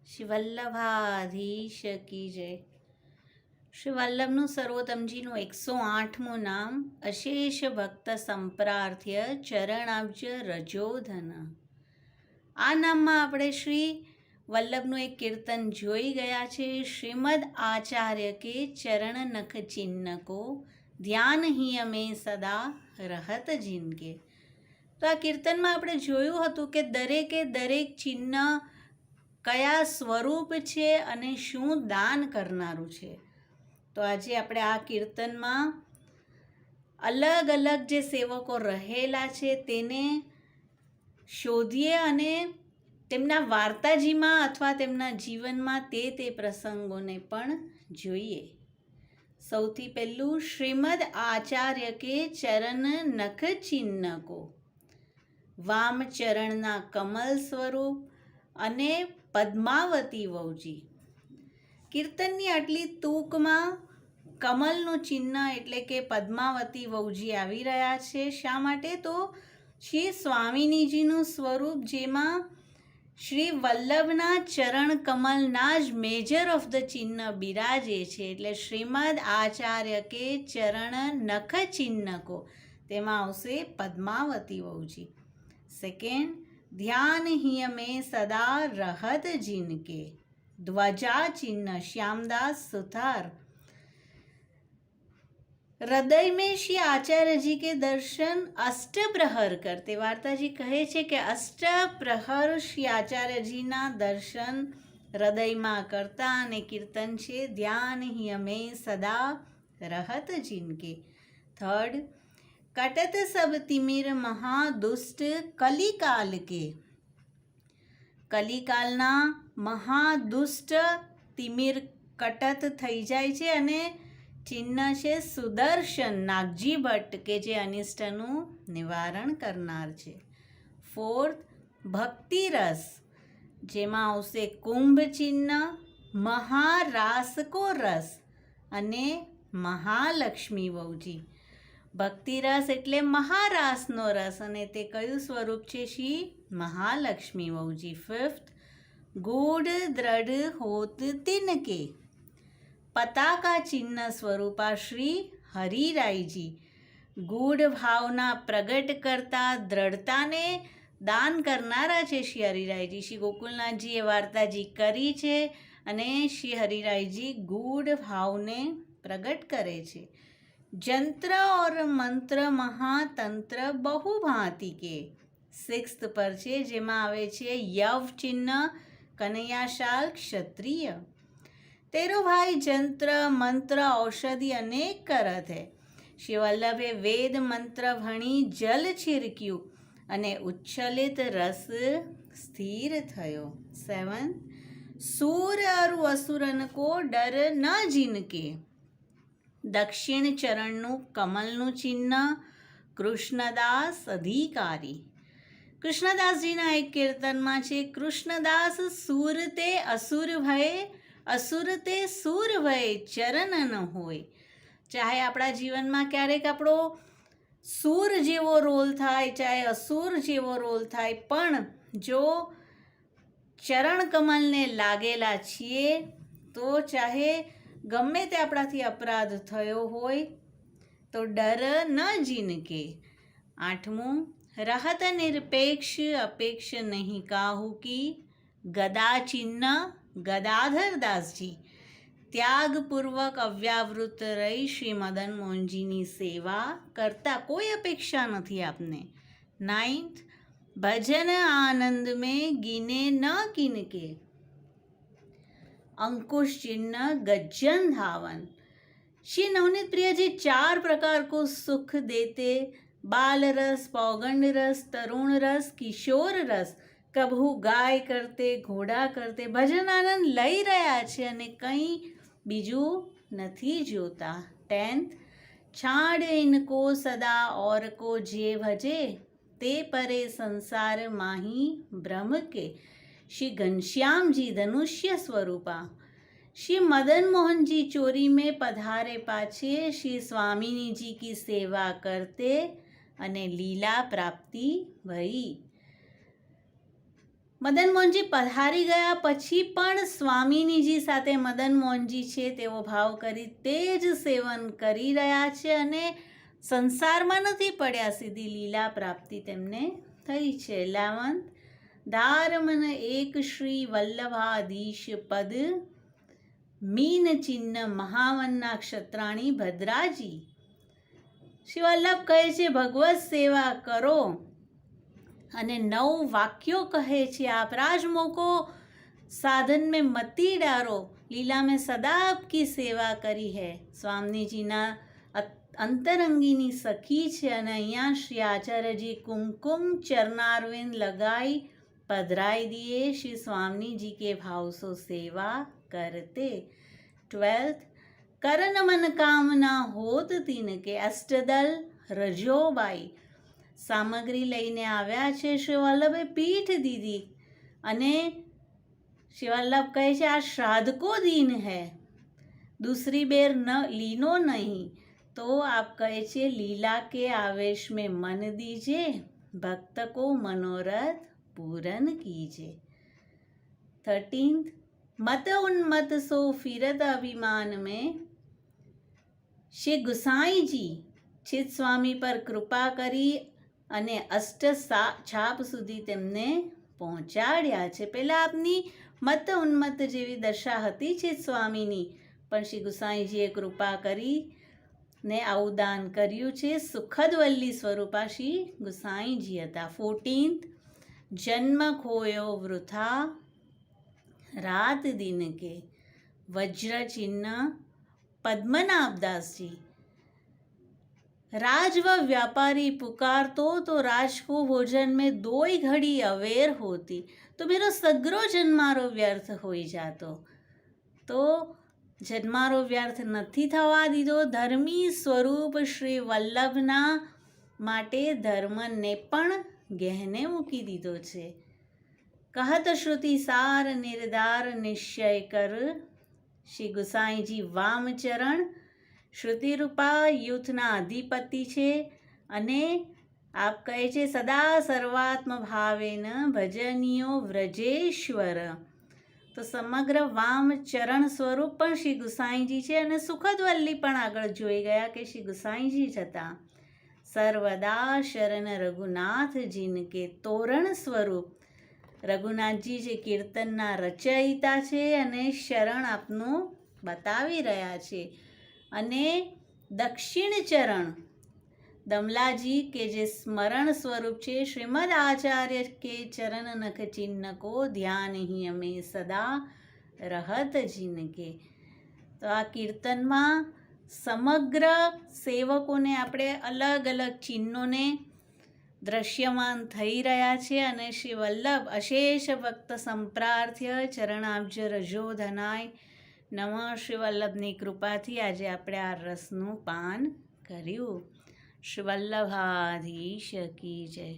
શ્રી વલ્લભાધીશ કી જય. શ્રી વલ્લભનું સર્વોત્તમજીનું 108મું નામ અશેષ ભક્ત સંપ્રાર્થ્ય ચરણાબ્જ રજોધન. આ નામમાં આપણે શ્રી વલ્લભનું એક કીર્તન જોઈ ગયા છે. શ્રીમદ આચાર્ય કે ચરણ નખ ચિન્ન કો ધ્યાન હિ અમે સદા રહત જિનકે. તો આ કીર્તનમાં આપણે જોયું હતું કે દરેકે દરેક ચિહ્ન કયા સ્વરૂપ છે અને શું દાન કરનારું છે. તો આજે આપણે આ કીર્તનમાં અલગ અલગ જે સેવકો રહેલા છે તેને શોધીએ અને તેમના વાર્તાજીમાં અથવા તેમના જીવનમાં તે પ્રસંગોને પણ જોઈએ. સૌથી પહેલું શ્રીમદ આચાર્ય કે ચરણ નખ ચિહ્ન કો. વામ ચરણના કમલ સ્વરૂપ અને પદ્માવતી વહુજી. કીર્તનની આટલી ટૂંકમાં કમલનું ચિહ્ન એટલે કે પદ્માવતી વહુજી આવી રહ્યા છે. શા માટે? તો શ્રી સ્વામિનીજીનું સ્વરૂપ જેમાં શ્રી વલ્લભના ચરણ કમલના જ મેજર ઓફ ધ ચિહ્ન બિરાજે છે. એટલે શ્રીમદ આચાર્ય કે ચરણ નખ ચિહ્ન કો તેમાં આવશે પદ્માવતી વહુજી. સેકન્ડ, ધ્યાન હિય મેં સદા રહત જિનકે. ધ્વજા ચિહ્ન श्यामदास सुथार. हृदय में श्री आचार्य जी के दर्शन अष्ट प्रहर करते. वार्ताजी કહે છે કે અષ્ટ પ્રહર શ્રી આચાર્યજીના દર્શન હૃદયમાં કરતા અને કીર્તન છે ધ્યાન હિ અમે સદા રહત જિનકે. થર્ડ, કટત સબ તિમિર મહાદુષ્ટ કલિકાલ કે. કલિકાલના મહાદુષ્ટ તિમિર કટત થઈ જાય છે અને ચિહ્ન છે સુદર્શન નાગજી ભટ્ટ કે જે અનિષ્ટનું નિવારણ કરનાર છે. ફોર્થ, ભક્તિરસ જેમાં આવશે કુંભ ચિહ્ન, મહારાસકો રસ અને મહાલક્ષ્મી વહુજી. ભક્તિરસ એટલે મહારાસનો રસ અને તે કયું સ્વરૂપ છે? શ્રી મહાલક્ષ્મી વહુજી. ફિફ્થ, ગૂઢ દ્રઢ હોત તિનકે. પતાકા ચિહ્ન સ્વરૂપા શ્રી હરિરાયજી. ગૂઢ ભાવના પ્રગટ કરતા દ્રઢતાને દાન કરનારા છે શ્રી હરિરાયજી. શ્રી ગોકુલનાથજીએ વાર્તાજી કરી છે અને શ્રી હરિરાયજી ગૂઢ ભાવને પ્રગટ કરે છે. જંત્ર और મંત્ર મહાતંત્ર બહુ ભાંતિ કે. સિક્સ્થ પર છે જેમાં આવે છે યવ ચિહ્ન કનૈયાશાલ ક્ષત્રિય. તેરો ભાઈ જંત્ર મંત્ર ઔષધિ અનેક કરત હૈ. શ્રી વલ્લભે વેદ મંત્ર ભણી જલ છીરક્યું અને ઉચ્છલિત રસ સ્થિર થયો. સેવન, સૂર અરુ અસુરન કો ડર ન જિનકે. દક્ષિણ ચરણનું કમલનું ચિહ્ન કૃષ્ણદાસ અધિકારી. કૃષ્ણદાસજીના એક કીર્તનમાં છે કૃષ્ણદાસ સૂર તે અસુર ભય અસુર તે સૂર ભય ચરણ ન હોય. ચાહે આપણા જીવનમાં ક્યારેક આપણો સૂર જેવો રોલ થાય, ચાહે અસુર જેવો રોલ થાય, પણ જો ચરણ કમલને લાગેલા છીએ તો ચાહે ગમે તે આપણાથી અપરાધ થયો હોય તો ડર ન જિનકે. આઠમું, રહત નિરપેક્ષ અપેક્ષ નહીં કાહુ કી. ગદા ચિહ્ન ગદાધર દાસજી. ત્યાગપૂર્વક અવ્યાવૃત રહી શ્રી મદન મોહનજીની સેવા કરતા કોઈ અપેક્ષા નથી આપને. નાઇન્થ, ભજન આનંદ में ગીને ન કિનકે. अंकुश चिन्ह गज्जन धावन. श्री नवनीत प्रिय जी 4 प्रकार को सुख देते बाल रस, पौगंड रस, तरुण रस, किशोर रस कभू गाय करते घोड़ा करते ભજન આનંદ લઈ રહ્યા છે અને કંઈ બીજું નથી જોતા. 10th, છાડ ઇनको સદા और को જે ભજે તે પરે સંસાર માહી બ્રહ્મ કે. श्री घनश्याम जी धनुष्य स्वरूपा. श्री मदन मोहन जी चोरी में पधारे पाछे श्री स्वामिनी जी की सेवा करते અને લીલા પ્રાપ્તિ ભઈ. મદન મોહનજી પધારી ગયા પછી પણ સ્વામિનીજી સાથે મદન મોહનજી છે તેવો ભાવ કરી તે જ સેવન કરી રહ્યા છે અને સંસારમાં નથી પડ્યા, સીધી લીલા પ્રાપ્તિ તેમને થઈ છે. 11th દારમન એક શ્રી વલ્લભાધીશ પદ મીન ચિહ્ન મહાવનના ક્ષત્રાણી ભદ્રાજી. શ્રી વલ્લભ કહે છે ભગવત સેવા કરો અને 9 વાક્યો કહે છે आप राजमो को साधन में मती डारो, लीला में सदा आपकी सेवा કરી है. સ્વામીજીના અંતરંગીની સખી છે અને અહીંયા શ્રી આચાર્યજી કુમકુમ ચરણારવિંદ લગાઈ પધરાઈ દિए श्री स्वामी जी के भाव सो सेवा करते. 12th करन मन कामना होत तीन के अष्टदल રજોબાઈ. સામગ્રી લઈને આવ્યા છે. શ્રી વલ્લભે પીઠ દીધી અને શ્રી વલ્લભ કહે છે આ શ્રાદ્ધ કો દિન હૈ, दूसरी बेर न लीनो नहीं. तो आप કહે છે લીલા के आवेश में मन दीजिए, भक्त को मनोरथ पूरन कीजिए. 13th मत उन्मत सो फिरत अभिमान में. श्री गुसाई जी ચિત સ્વામી પર કૃપા કરી અને અષ્ટ છાપ સુધી તેમને પહોંચાડ્યા છે. પહેલાં આપની મત ઉન્મત જેવી દશા હતી ચિત સ્વામીની, પણ શ્રી ગુસાઈજીએ કૃપા કરી ને આવું દાન કર્યું છે. સુખદ વલ્લી સ્વરૂપા શ્રી ગુસાઈજી હતા. 14th જન્મ ખોયો વૃથા રાત દિન કે. વજ્ર ચિહ્ન પદ્મનાભદાસજી. राज व व्यापारी पुकारतो तो राज को भोजन में 2 घड़ी अवेर होती, तो मेरा सगरो जन्मारो व्यर्थ होई जातो. तो જન્મારો વ્યર્થ નથી થવા દીધો. ધર્મી સ્વરૂપ શ્રી વલ્લભના માટે ધર્મને પણ ગહેને મૂકી દીધો છે. કહત શ્રુતિ સાર નિર્ધાર નિશ્ચય કર. શ્રી ગુસાઈજી વામચરણ શ્રુતિરૂપા યુથના અધિપતિ છે અને આપ કહે છે સદા સર્વાત્મ ભાવેન ભજનીયો વ્રજેશ્વર. તો સમગ્ર વામચરણ સ્વરૂપ પણ શ્રી ગુસાઈજી છે અને સુખદ વલ્લી પણ આગળ જોઈ ગયા કે શ્રી ગુસાઈજી જ હતા. સર્વદા શરણ રઘુનાથ જીનકે. તોરણ સ્વરૂપ રઘુનાથજી જે કીર્તનના રચયિતા છે અને શરણ આપનું બતાવી રહ્યા છે. અને દક્ષિણ ચરણ દમલાજી કે જે સ્મરણ સ્વરૂપ છે. શ્રીમદ આચાર્ય કે ચરણ નખ ચિહ્ન કો ધ્યાન ही અમે સદા રહત જિનકે. તો આ કીર્તનમાં સમગ્ર સેવકોને આપણે અલગ અલગ ચિહ્નોને દ્રશ્યમાન થઈ રહ્યા છે અને શ્રી વલ્લભ અશેષ ભક્ત સંપ્રાર્થ્ય ચરણાબ્જ રજોધનાય નમઃ. શ્રી વલ્લભની કૃપાથી આજે આપણે આ રસનું પાન કર્યું. શ્રી વલ્લભાધીશ કી જય.